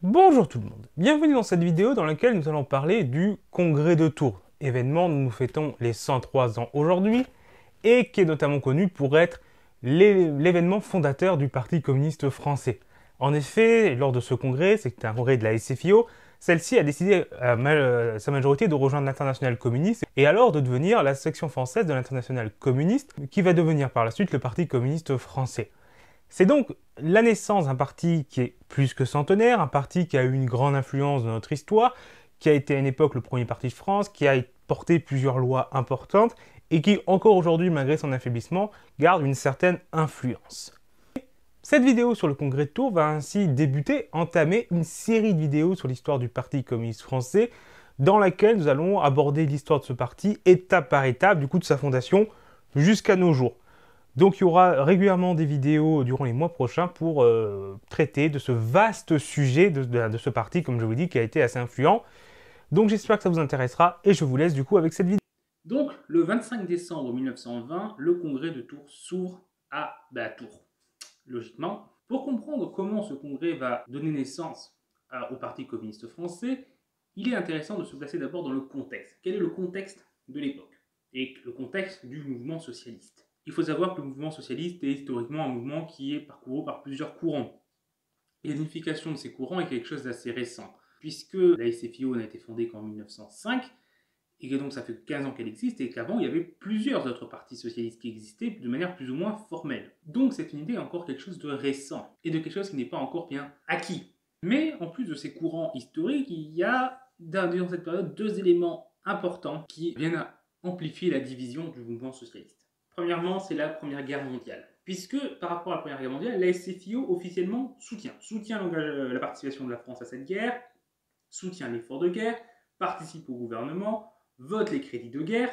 Bonjour tout le monde, bienvenue dans cette vidéo dans laquelle nous allons parler du Congrès de Tours, événement dont nous fêtons les 103 ans aujourd'hui et qui est notamment connu pour être l'événement fondateur du Parti communiste français. En effet, lors de ce congrès, c'était un congrès de la SFIO, celle-ci a décidé à sa majorité de rejoindre l'internationale communiste et alors de devenir la section française de l'internationale communiste qui va devenir par la suite le Parti communiste français. C'est donc la naissance d'un parti qui est plus que centenaire, un parti qui a eu une grande influence dans notre histoire, qui a été à une époque le premier parti de France, qui a porté plusieurs lois importantes et qui, encore aujourd'hui, malgré son affaiblissement, garde une certaine influence. Cette vidéo sur le congrès de Tours va ainsi débuter, entamer une série de vidéos sur l'histoire du Parti communiste français, dans laquelle nous allons aborder l'histoire de ce parti étape par étape, du coup de sa fondation jusqu'à nos jours. Donc il y aura régulièrement des vidéos durant les mois prochains pour traiter de ce vaste sujet de ce parti, comme je vous dis, qui a été assez influent. Donc j'espère que ça vous intéressera et je vous laisse du coup avec cette vidéo. Donc, le 25 décembre 1920, le congrès de Tours s'ouvre à Tours. Logiquement, pour comprendre comment ce congrès va donner naissance au Parti communiste français, il est intéressant de se placer d'abord dans le contexte. Quel est le contexte de l'époque et le contexte du mouvement socialiste? Il faut savoir que le mouvement socialiste est historiquement un mouvement qui est parcouru par plusieurs courants. Et l'unification de ces courants est quelque chose d'assez récent, puisque la SFIO n'a été fondée qu'en 1905, et que donc ça fait 15 ans qu'elle existe, et qu'avant il y avait plusieurs autres partis socialistes qui existaient de manière plus ou moins formelle. Donc c'est une idée encore quelque chose de récent, et de quelque chose qui n'est pas encore bien acquis. Mais en plus de ces courants historiques, il y a dans cette période deux éléments importants qui viennent à amplifier la division du mouvement socialiste. Premièrement, c'est la Première Guerre mondiale. Puisque par rapport à la Première Guerre mondiale, la SFIO officiellement soutient la participation de la France à cette guerre, soutient l'effort de guerre, participe au gouvernement, vote les crédits de guerre,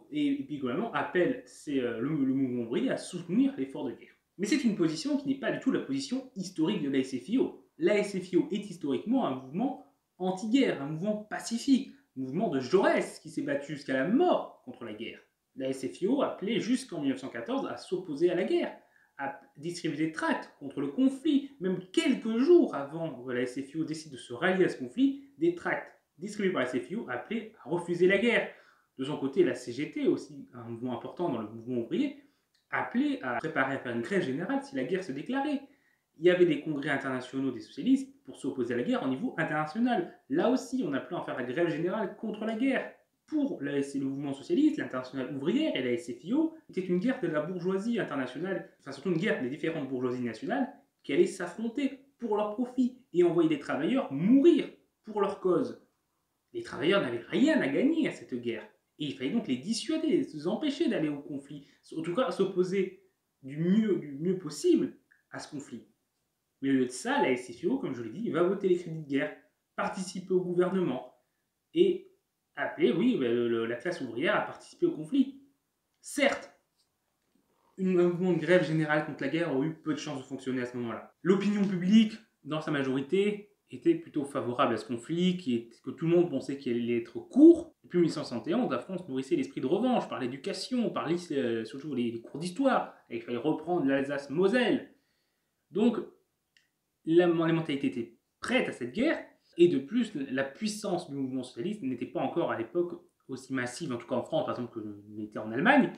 et puis globalement appelle le mouvement ouvrier à soutenir l'effort de guerre. Mais c'est une position qui n'est pas du tout la position historique de la SFIO. La SFIO est historiquement un mouvement anti-guerre, un mouvement pacifique, un mouvement de Jaurès qui s'est battu jusqu'à la mort contre la guerre. La SFIO appelait jusqu'en 1914 à s'opposer à la guerre, à distribuer des tracts contre le conflit, même quelques jours avant que la SFIO décide de se rallier à ce conflit, des tracts distribués par la SFIO appelaient à refuser la guerre. De son côté, la CGT, aussi un mouvement important dans le mouvement ouvrier, appelait à préparer à faire une grève générale si la guerre se déclarait. Il y avait des congrès internationaux des socialistes pour s'opposer à la guerre au niveau international. Là aussi, on appelait à faire la grève générale contre la guerre. Pour le mouvement socialiste, l'internationale ouvrière et la SFIO, c'était une guerre de la bourgeoisie internationale, enfin surtout une guerre des différentes bourgeoisies nationales qui allaient s'affronter pour leur profit et envoyer des travailleurs mourir pour leur cause. Les travailleurs n'avaient rien à gagner à cette guerre. Et il fallait donc les dissuader, les empêcher d'aller au conflit, en tout cas s'opposer du mieux possible à ce conflit. Mais au lieu de ça, la SFIO, comme je l'ai dit, va voter les crédits de guerre, participer au gouvernement et appeler, oui, la classe ouvrière à participer au conflit. Certes, un mouvement de grève générale contre la guerre aurait eu peu de chances de fonctionner à ce moment-là. L'opinion publique, dans sa majorité, était plutôt favorable à ce conflit, que tout le monde pensait qu'il allait être court. Depuis 1871, la France nourrissait l'esprit de revanche par l'éducation, par surtout les cours d'histoire, et il fallait reprendre l'Alsace-Moselle. Donc, les mentalités étaient prêtes à cette guerre, et de plus, la puissance du mouvement socialiste n'était pas encore à l'époque aussi massive, en tout cas en France, par exemple, que l'était en Allemagne,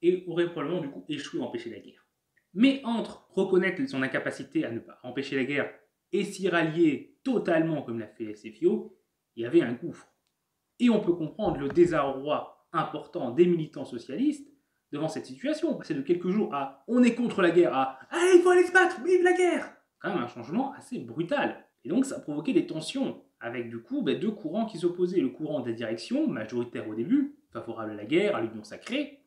et aurait probablement du coup échoué à empêcher la guerre. Mais entre reconnaître son incapacité à ne pas empêcher la guerre et s'y rallier totalement comme l'a fait la SFIO, il y avait un gouffre. Et on peut comprendre le désarroi important des militants socialistes devant cette situation. Passer de quelques jours à on est contre la guerre à allez, il faut aller se battre, vive la guerre, quand même un changement assez brutal. Et donc ça a provoqué des tensions avec du coup deux courants qui s'opposaient. Le courant des directions, majoritaire au début, favorable à la guerre, à l'union sacrée,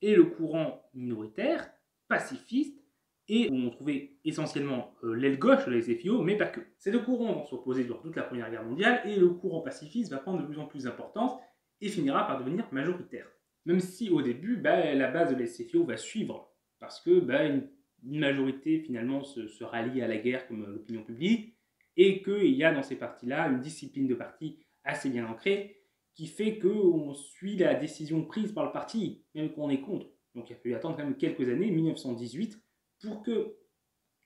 et le courant minoritaire, pacifiste, et où on trouvait essentiellement l'aile gauche de la SFIO, mais pas que. Ces deux courants vont s'opposer durant toute la Première Guerre mondiale, et le courant pacifiste va prendre de plus en plus d'importance et finira par devenir majoritaire. Même si au début, la base de la SFIO va suivre, parce que une majorité finalement se rallie à la guerre comme l'opinion publique, et qu'il y a dans ces partis-là une discipline de parti assez bien ancrée, qui fait qu'on suit la décision prise par le parti, même quand on est contre. Donc il a fallu attendre quand même quelques années, 1918, pour que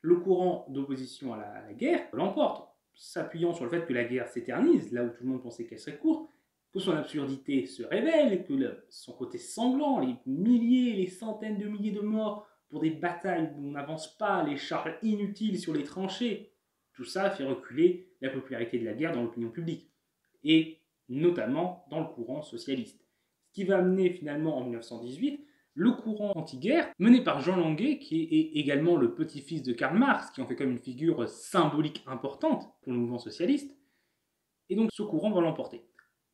le courant d'opposition à la guerre l'emporte. s'appuyant sur le fait que la guerre s'éternise, là où tout le monde pensait qu'elle serait courte, que son absurdité se révèle, que son côté sanglant, les milliers, les centaines de milliers de morts pour des batailles où on n'avance pas, les chars inutiles sur les tranchées, tout ça fait reculer la popularité de la guerre dans l'opinion publique, et notamment dans le courant socialiste. Ce qui va amener finalement en 1918 le courant anti-guerre mené par Jean Languet, qui est également le petit-fils de Karl Marx, qui en fait comme une figure symbolique importante pour le mouvement socialiste, et donc ce courant va l'emporter.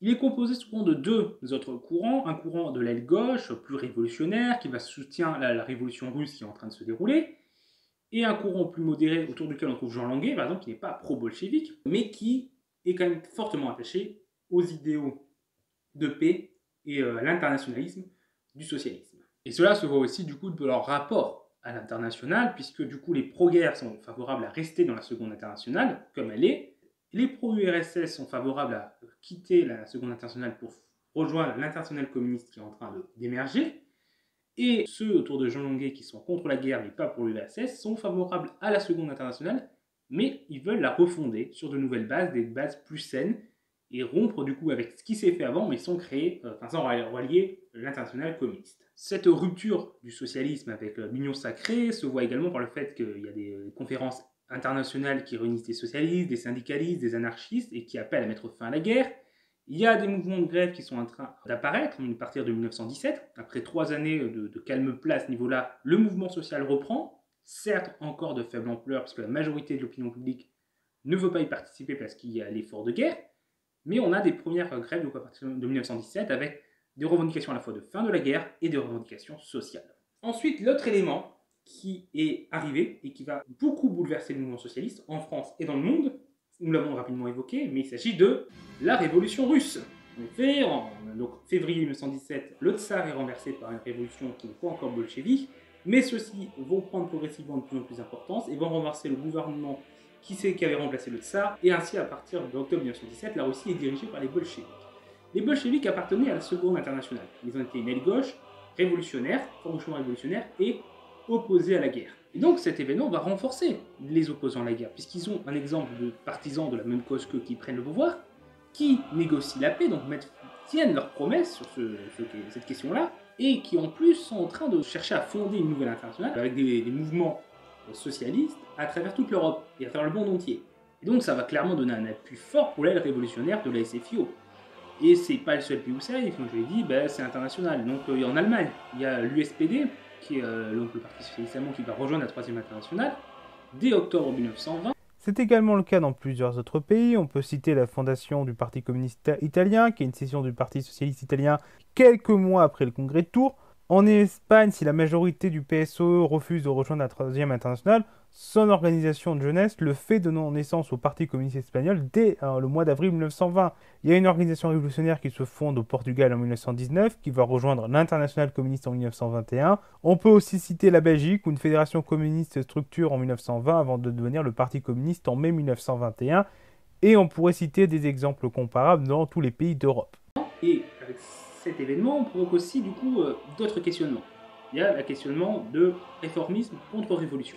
Il est composé souvent de deux autres courants, un courant de l'aile gauche, plus révolutionnaire, qui va soutenir la révolution russe qui est en train de se dérouler, et un courant plus modéré autour duquel on trouve Jean Languet, par exemple, qui n'est pas pro-bolchevique, mais qui est quand même fortement attaché aux idéaux de paix et à l'internationalisme du socialisme. Et cela se voit aussi du coup de leur rapport à l'international, puisque du coup les pro-guerre sont favorables à rester dans la Seconde Internationale, comme elle est. Les pro-URSS sont favorables à quitter la Seconde Internationale pour rejoindre l'internationale communiste qui est en train d'émerger. Et ceux autour de Jean Languet qui sont contre la guerre mais pas pour l'URSS sont favorables à la Seconde Internationale, mais ils veulent la refonder sur de nouvelles bases, des bases plus saines, et rompre du coup avec ce qui s'est fait avant, mais sans rallier l'internationale communiste. Cette rupture du socialisme avec l'Union sacrée se voit également par le fait qu'il y a des conférences internationales qui réunissent des socialistes, des syndicalistes, des anarchistes, et qui appellent à mettre fin à la guerre. Il y a des mouvements de grève qui sont en train d'apparaître à partir de 1917. Après 3 années de calme plat à ce niveau-là, le mouvement social reprend, certes encore de faible ampleur, parce que la majorité de l'opinion publique ne veut pas y participer parce qu'il y a l'effort de guerre, mais on a des premières grèves à partir de 1917 avec des revendications à la fois de fin de la guerre et des revendications sociales. Ensuite, l'autre élément qui est arrivé et qui va beaucoup bouleverser le mouvement socialiste en France et dans le monde, nous l'avons rapidement évoqué, mais il s'agit de la révolution russe. En effet, en février 1917, le tsar est renversé par une révolution qui n'est pas encore bolchevique, mais ceux-ci vont prendre progressivement de plus en plus d'importance et vont renverser le gouvernement qui avait remplacé le tsar, et ainsi à partir d'octobre 1917, la Russie est dirigée par les bolcheviks. Les bolcheviks appartenaient à la Seconde Internationale. Ils ont été une aile gauche, révolutionnaire, farouchement révolutionnaire, et opposés à la guerre. Et donc cet événement va renforcer les opposants à la guerre, puisqu'ils ont un exemple de partisans de la même cause qu'eux qui prennent le pouvoir, qui négocient la paix, donc tiennent leurs promesses sur cette question-là, et qui en plus sont en train de chercher à fonder une nouvelle internationale avec des mouvements socialistes à travers toute l'Europe et à travers le monde entier. Et donc ça va clairement donner un appui fort pour l'aile révolutionnaire de la SFIO. Et c'est pas le seul pays où ça arrive, comme je l'ai dit, c'est international. Donc en Allemagne, il y a l'USPD, qui est donc le Parti Socialiste Allemand qui va rejoindre la Troisième Internationale, dès octobre 1920. C'est également le cas dans plusieurs autres pays. On peut citer la fondation du Parti communiste italien, qui est une scission du Parti socialiste italien quelques mois après le congrès de Tours. En Espagne, si la majorité du PSOE refuse de rejoindre la Troisième Internationale, son organisation de jeunesse le fait donnant naissance au Parti communiste espagnol dès le mois d'avril 1920. Il y a une organisation révolutionnaire qui se fonde au Portugal en 1919, qui va rejoindre l'Internationale communiste en 1921. On peut aussi citer la Belgique, où une fédération communiste se structure en 1920 avant de devenir le Parti communiste en mai 1921. Et on pourrait citer des exemples comparables dans tous les pays d'Europe. Et avec cet événement, on provoque aussi du coup d'autres questionnements. Il y a le questionnement de réformisme contre révolution.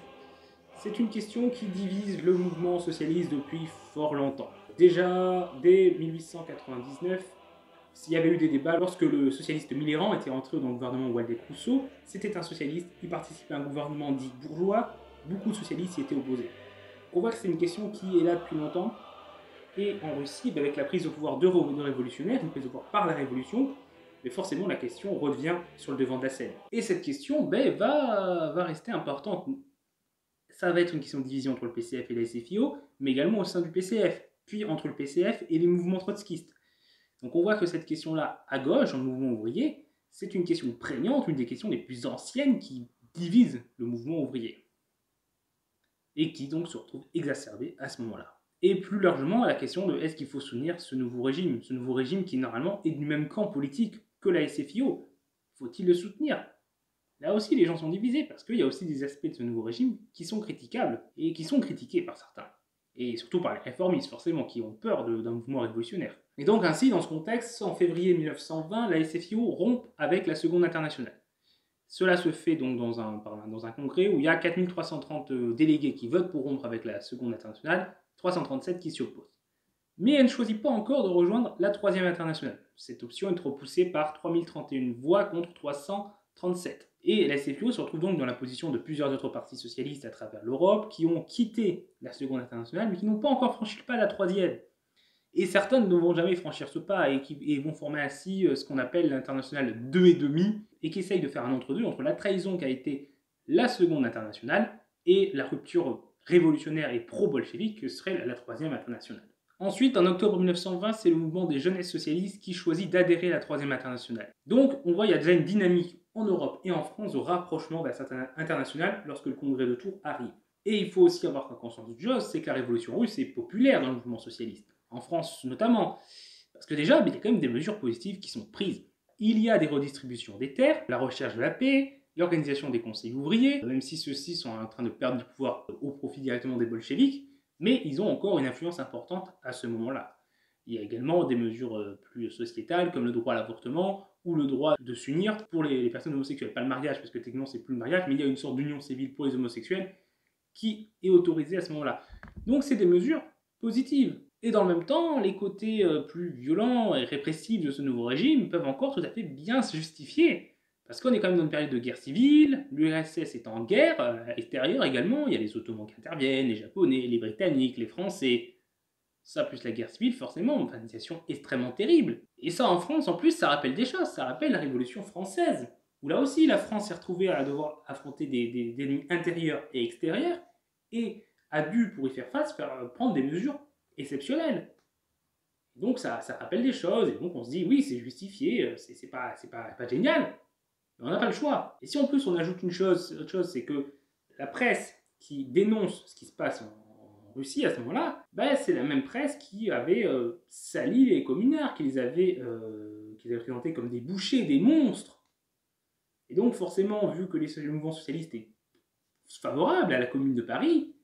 C'est une question qui divise le mouvement socialiste depuis fort longtemps. Déjà, dès 1899, il y avait eu des débats lorsque le socialiste Mitterrand était entré dans le gouvernement Waldeck-Rousseau. C'était un socialiste, il participait à un gouvernement dit bourgeois, beaucoup de socialistes y étaient opposés. On voit que c'est une question qui est là depuis longtemps, et en Russie, avec la prise de pouvoir de révolutionnaires, une prise de pouvoir par la révolution, mais forcément la question revient sur le devant de la scène. Et cette question va rester importante. Ça va être une question de division entre le PCF et la SFIO, mais également au sein du PCF, puis entre le PCF et les mouvements trotskistes. Donc on voit que cette question-là, à gauche, dans le mouvement ouvrier, c'est une question prégnante, une des questions les plus anciennes qui divise le mouvement ouvrier. Et qui donc se retrouve exacerbée à ce moment-là. Et plus largement, la question de est-ce qu'il faut soutenir ce nouveau régime qui normalement est du même camp politique que la SFIO. Faut-il le soutenir? Là aussi, les gens sont divisés, parce qu'il y a aussi des aspects de ce nouveau régime qui sont critiquables, et qui sont critiqués par certains. Et surtout par les réformistes, forcément, qui ont peur d'un mouvement révolutionnaire. Et donc ainsi, dans ce contexte, en février 1920, la SFIO rompt avec la Seconde Internationale. Cela se fait donc dans un congrès où il y a 4330 délégués qui votent pour rompre avec la Seconde Internationale, 337 qui s'y opposent. Mais elle ne choisit pas encore de rejoindre la troisième internationale. Cette option est repoussée par 3031 voix contre 337. Et la SFIO se retrouve donc dans la position de plusieurs autres partis socialistes à travers l'Europe qui ont quitté la seconde internationale mais qui n'ont pas encore franchi le pas à la troisième. Et certains ne vont jamais franchir ce pas et vont former ainsi ce qu'on appelle l'internationale 2,5 et qui essaye de faire un entre-deux entre la trahison qu'a été la seconde internationale et la rupture révolutionnaire et pro-bolchevique que serait la troisième internationale. Ensuite, en octobre 1920, c'est le mouvement des jeunesses socialistes qui choisit d'adhérer à la troisième internationale. Donc, on voit qu'il y a déjà une dynamique en Europe et en France de rapprochement vers cette internationale lorsque le congrès de Tours arrive. Et il faut aussi avoir conscience d'une chose, c'est que la révolution russe est populaire dans le mouvement socialiste. En France notamment, parce que déjà, il y a quand même des mesures positives qui sont prises. Il y a des redistributions des terres, la recherche de la paix, l'organisation des conseils ouvriers, même si ceux-ci sont en train de perdre du pouvoir au profit directement des bolcheviks, mais ils ont encore une influence importante à ce moment-là. Il y a également des mesures plus sociétales, comme le droit à l'avortement, ou le droit de s'unir pour les personnes homosexuelles. Pas le mariage, parce que techniquement c'est plus le mariage, mais il y a une sorte d'union civile pour les homosexuels qui est autorisée à ce moment-là. Donc c'est des mesures positives. Et dans le même temps, les côtés plus violents et répressifs de ce nouveau régime peuvent encore tout à fait bien se justifier. Parce qu'on est quand même dans une période de guerre civile, l'URSS est en guerre extérieure également, il y a les Ottomans qui interviennent, les Japonais, les Britanniques, les Français. Ça plus la guerre civile, forcément, une situation extrêmement terrible. Et ça en France, en plus, ça rappelle des choses, ça rappelle la Révolution française, où là aussi la France s'est retrouvée à devoir affronter des ennemis intérieurs et extérieurs, et a dû, pour y faire face, prendre des mesures exceptionnelles. Donc ça rappelle des choses, et donc on se dit, oui, c'est justifié, c'est pas génial, mais on n'a pas le choix. Et si en plus on ajoute autre chose, c'est que la presse qui dénonce ce qui se passe en Russie à ce moment-là, c'est la même presse qui avait sali les communards, qui les avait présentés comme des bouchers, des monstres. Et donc forcément, vu que le mouvement socialiste est favorable à la Commune de Paris,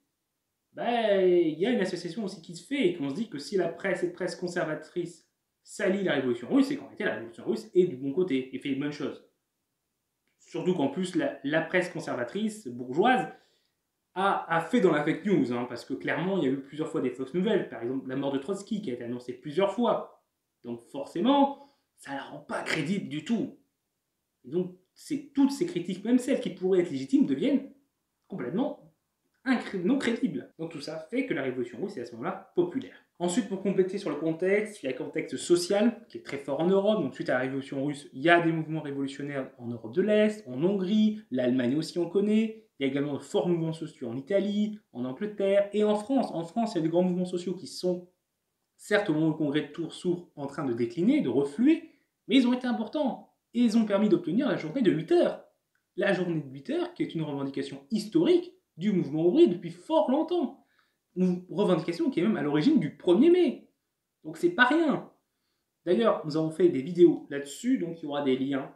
il y a une association aussi qui se fait et qu'on se dit que si cette presse conservatrice salit la révolution russe, c'est qu'en réalité la révolution russe est du bon côté et fait une bonne chose. Surtout qu'en plus la presse conservatrice bourgeoise a fait dans la fake news, parce que clairement il y a eu plusieurs fois des fausses nouvelles, par exemple la mort de Trotsky qui a été annoncée plusieurs fois. Donc forcément, ça ne la rend pas crédible du tout. Et donc toutes ces critiques, même celles qui pourraient être légitimes, deviennent complètement non crédible. Donc tout ça fait que la révolution russe est à ce moment-là populaire. Ensuite, pour compléter sur le contexte, il y a le contexte social qui est très fort en Europe. Donc suite à la révolution russe, il y a des mouvements révolutionnaires en Europe de l'Est, en Hongrie, l'Allemagne aussi on connaît. Il y a également de forts mouvements sociaux en Italie, en Angleterre et en France. En France, il y a des grands mouvements sociaux qui sont, certes au moment où le congrès de Tours s'ouvre, en train de décliner, de refluer, mais ils ont été importants. Et ils ont permis d'obtenir la journée de 8 heures. La journée de 8 heures qui est une revendication historique du mouvement ouvrier depuis fort longtemps. Une revendication qui est même à l'origine du 1er mai. Donc c'est pas rien. D'ailleurs, nous avons fait des vidéos là-dessus, donc il y aura des liens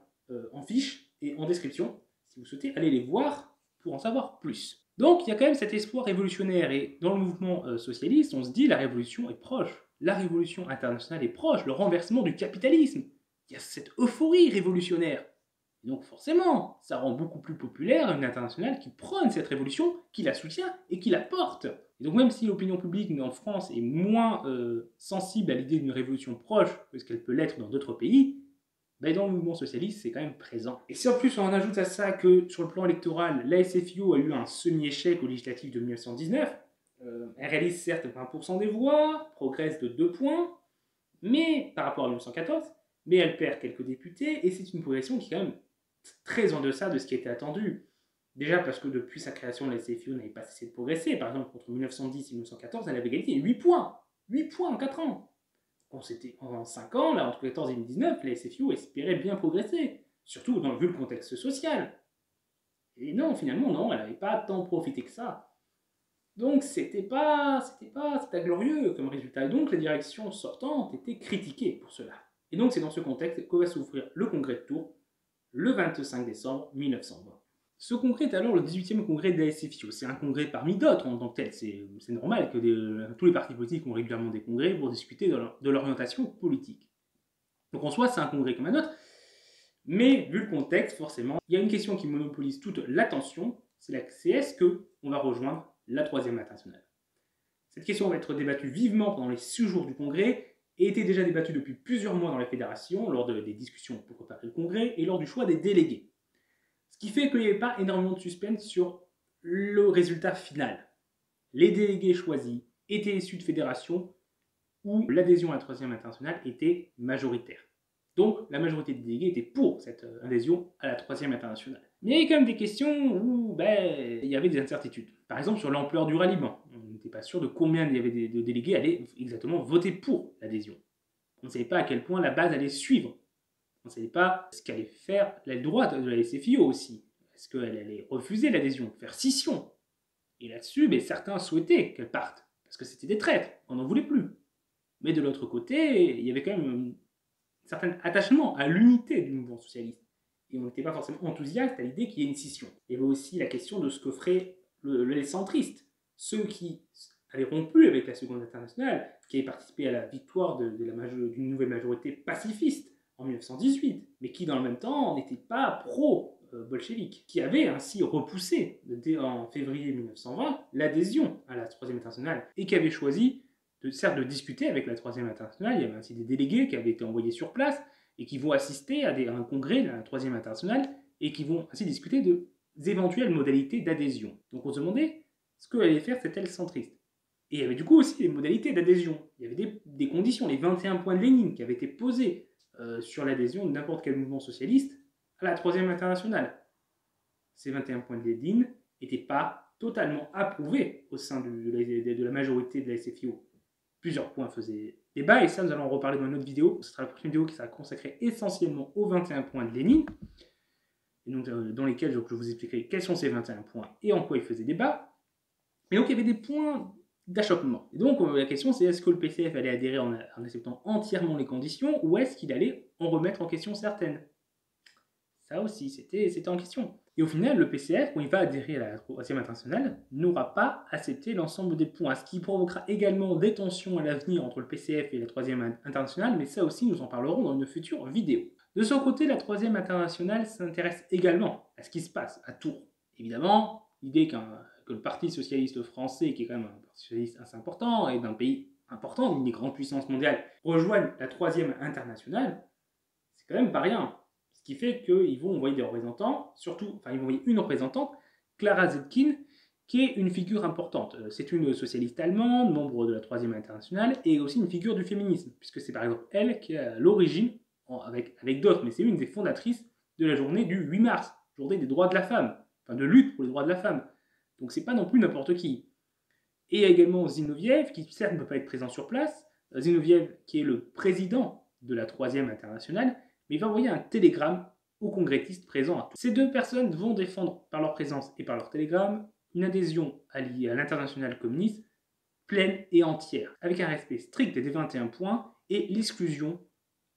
en fiche et en description, si vous souhaitez aller les voir pour en savoir plus. Donc il y a quand même cet espoir révolutionnaire, et dans le mouvement socialiste, on se dit la révolution est proche, la révolution internationale est proche, le renversement du capitalisme. Il y a cette euphorie révolutionnaire. Et donc forcément, ça rend beaucoup plus populaire une internationale qui prône cette révolution, qui la soutient et qui la porte. Et donc même si l'opinion publique en France est moins sensible à l'idée d'une révolution proche que ce qu'elle peut l'être dans d'autres pays, dans le mouvement socialiste, c'est quand même présent. Et si en plus on ajoute à ça que sur le plan électoral, la SFIO a eu un semi-échec aux législatives de 1919, elle réalise certes 20% des voix, progresse de 2 points, mais par rapport à 1914, mais elle perd quelques députés, et c'est une progression qui est quand même très en deçà de ce qui était attendu. Déjà parce que depuis sa création, la SFIO n'avait pas cessé de progresser. Par exemple, entre 1910 et 1914, elle avait gagné 8 points. 8 points en 4 ans. C'était en 5 ans, là, entre 14 et 2019, la SFIO espérait bien progresser. Surtout vu le contexte social. Et non, finalement, non, elle n'avait pas tant profité que ça. Donc, c'était pas glorieux comme résultat. Et donc, les directions sortantes étaient critiquées pour cela. Et donc, c'est dans ce contexte que va s'ouvrir le congrès de Tours, le 25 décembre 1920. Ce congrès est alors le 18e congrès de la SFIO. C'est un congrès parmi d'autres en tant que tel. C'est normal que tous les partis politiques ont régulièrement des congrès pour discuter de l'orientation politique. Donc en soi, c'est un congrès comme un autre. Mais vu le contexte, forcément, il y a une question qui monopolise toute l'attention, c'est est-ce qu'on va rejoindre la troisième internationale. Cette question va être débattue vivement pendant les 6 jours du congrès et était déjà débattue depuis plusieurs mois dans la fédération, lors des discussions pour préparer le congrès et lors du choix des délégués. Ce qui fait qu'il n'y avait pas énormément de suspense sur le résultat final. Les délégués choisis étaient issus de fédérations où l'adhésion à la Troisième Internationale était majoritaire. Donc la majorité des délégués étaient pour cette adhésion à la Troisième Internationale. Mais il y avait quand même des questions où il y avait des incertitudes. Par exemple sur l'ampleur du ralliement. On n'était pas sûr de combien il y avait de délégués allaient exactement voter pour l'adhésion. On ne savait pas à quel point la base allait suivre. On ne savait pas ce qu'allait faire l'aile droite de la SFIO aussi. Est-ce qu'elle allait refuser l'adhésion, faire scission? Et là-dessus, certains souhaitaient qu'elle parte, parce que c'était des traîtres, on n'en voulait plus. Mais de l'autre côté, il y avait quand même un certain attachement à l'unité du mouvement socialiste. Et on n'était pas forcément enthousiaste à l'idée qu'il y ait une scission. Il y avait aussi la question de ce que feraient les centristes, ceux qui avaient rompu avec la Seconde Internationale, qui avaient participé à la victoire d'une nouvelle majorité pacifiste en 1918, mais qui dans le même temps n'étaient pas pro-bolcheviques, qui avaient ainsi repoussé en février 1920 l'adhésion à la Troisième Internationale et qui avaient choisi certes de discuter avec la Troisième Internationale. Il y avait ainsi des délégués qui avaient été envoyés sur place et qui vont assister à un congrès de la Troisième Internationale et qui vont ainsi discuter des éventuelles modalités d'adhésion. Donc on se demandait ce que allait faire cette aile centriste. Et il y avait du coup aussi les modalités d'adhésion. Il y avait des conditions, les 21 points de Lénine qui avaient été posés sur l'adhésion de n'importe quel mouvement socialiste à la Troisième Internationale. Ces 21 points de Lénine n'étaient pas totalement approuvés au sein de la majorité de la SFIO. Plusieurs points faisaient débat, et ça nous allons en reparler dans une autre vidéo. Ce sera la prochaine vidéo qui sera consacrée essentiellement aux 21 points de Lénine, et donc, dans lesquels je vous expliquerai quels sont ces 21 points et en quoi ils faisaient débat. Mais donc il y avait des points d'achoppement. Et donc la question c'est est-ce que le PCF allait adhérer en acceptant entièrement les conditions, ou est-ce qu'il allait en remettre en question certaines? Ça aussi, c'était en question. Et au final, le PCF, quand il va adhérer à la Troisième Internationale, n'aura pas accepté l'ensemble des points, ce qui provoquera également des tensions à l'avenir entre le PCF et la Troisième Internationale, mais ça aussi, nous en parlerons dans une future vidéo. De son côté, la Troisième Internationale s'intéresse également à ce qui se passe à Tours. Évidemment, l'idée que le Parti Socialiste Français, qui est quand même un parti socialiste assez important, et d'un pays important, d'une des grandes puissances mondiales, rejoigne la Troisième Internationale, c'est quand même pas rien. Ce qui fait qu'ils vont envoyer des représentants, ils vont envoyer une représentante, Clara Zetkin, qui est une figure importante. C'est une socialiste allemande, membre de la Troisième Internationale, et aussi une figure du féminisme, puisque c'est par exemple elle qui est à l'origine, avec d'autres, mais c'est une des fondatrices de la journée du 8 mars, journée des droits de la femme, enfin de lutte pour les droits de la femme. Donc c'est pas non plus n'importe qui. Et il y a également Zinoviev, qui certes ne peut pas être présent sur place, Zinoviev qui est le président de la Troisième Internationale, mais il va envoyer un télégramme aux congressistes présents à Tours. Ces deux personnes vont défendre par leur présence et par leur télégramme une adhésion à l'internationale communiste pleine et entière, avec un respect strict des 21 points et l'exclusion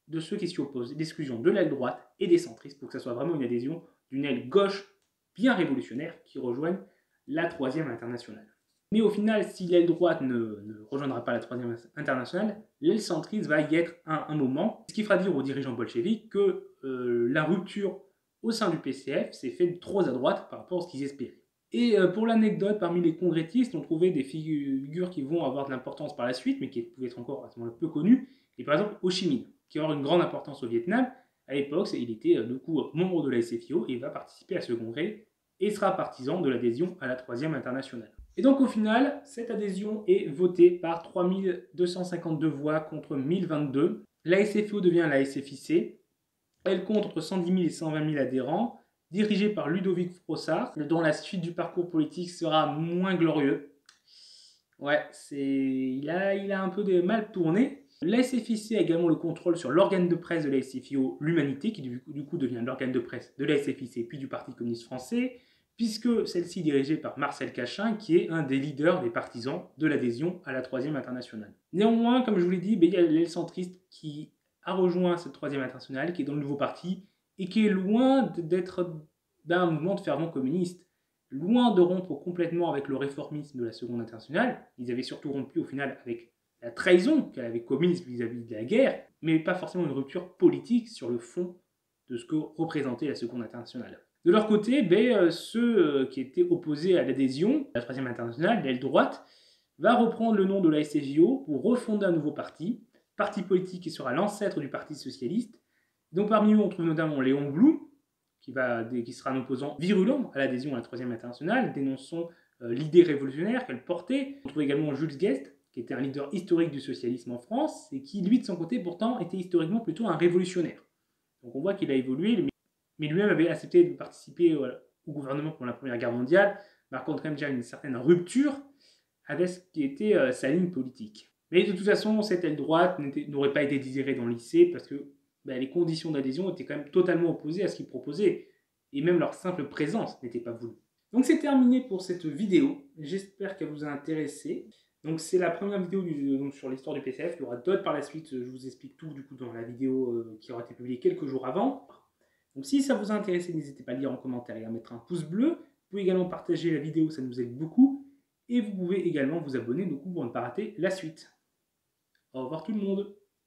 de ceux qui s'y opposent, l'exclusion de l'aile droite et des centristes, pour que ça soit vraiment une adhésion d'une aile gauche bien révolutionnaire qui rejoigne la Troisième Internationale. Mais au final, si l'aile droite ne rejoindra pas la Troisième Internationale, l'aile centriste va y être un moment, ce qui fera dire aux dirigeants bolcheviques que la rupture au sein du PCF s'est faite trop à droite par rapport à ce qu'ils espéraient. Et pour l'anecdote, parmi les congressistes, on trouvait des figures qui vont avoir de l'importance par la suite, mais qui pouvaient être encore à ce moment-là peu connues, et par exemple Ho Chi Minh, qui va avoir une grande importance au Vietnam. À l'époque, il était du coup membre de la SFIO et va participer à ce congrès et sera partisan de l'adhésion à la Troisième Internationale. Et donc au final, cette adhésion est votée par 3252 voix contre 1022. La SFIO devient la SFIC. Elle compte entre 110 000 et 120 000 adhérents, dirigée par Ludovic Frossard, dont la suite du parcours politique sera moins glorieux. Ouais, il a un peu de mal tourné. La SFIC a également le contrôle sur l'organe de presse de la SFIO, l'Humanité, qui du coup devient l'organe de presse de la SFIC puis du Parti communiste français, puisque celle-ci est dirigée par Marcel Cachin, qui est un des leaders des partisans de l'adhésion à la Troisième Internationale. Néanmoins, comme je vous l'ai dit, il y a l'aile centriste qui a rejoint cette Troisième Internationale, qui est dans le nouveau parti, et qui est loin d'être d'un mouvement de fervent communiste, loin de rompre complètement avec le réformisme de la Seconde Internationale. Ils avaient surtout rompu au final avec la trahison qu'elle avait commise vis-à-vis de la guerre, mais pas forcément une rupture politique sur le fond de ce que représentait la Seconde Internationale. De leur côté, ceux qui étaient opposés à l'adhésion à la Troisième Internationale, l'aile droite, va reprendre le nom de la SFIO pour refonder un nouveau parti politique qui sera l'ancêtre du Parti socialiste. Donc parmi eux, on trouve notamment Léon Blum, qui sera un opposant virulent à l'adhésion à la Troisième Internationale, dénonçant l'idée révolutionnaire qu'elle portait. On trouve également Jules Guesde, qui était un leader historique du socialisme en France, et qui, lui, de son côté, pourtant, était historiquement plutôt un révolutionnaire. Donc on voit qu'il a évolué, mais lui-même avait accepté de participer au gouvernement pendant la Première Guerre mondiale, marquant quand même déjà une certaine rupture avec ce qui était sa ligne politique. Mais de toute façon, cette aile droite n'aurait pas été désirée dans le lycée, parce que les conditions d'adhésion étaient quand même totalement opposées à ce qu'ils proposaient, et même leur simple présence n'était pas voulue. Donc c'est terminé pour cette vidéo, j'espère qu'elle vous a intéressé. Donc c'est la première vidéo donc, sur l'histoire du PCF, il y aura d'autres par la suite, je vous explique tout du coup dans la vidéo qui aura été publiée quelques jours avant. Donc si ça vous a intéressé, n'hésitez pas à lire en commentaire et à mettre un pouce bleu. Vous pouvez également partager la vidéo, ça nous aide beaucoup. Et vous pouvez également vous abonner du coup pour ne pas rater la suite. Au revoir tout le monde.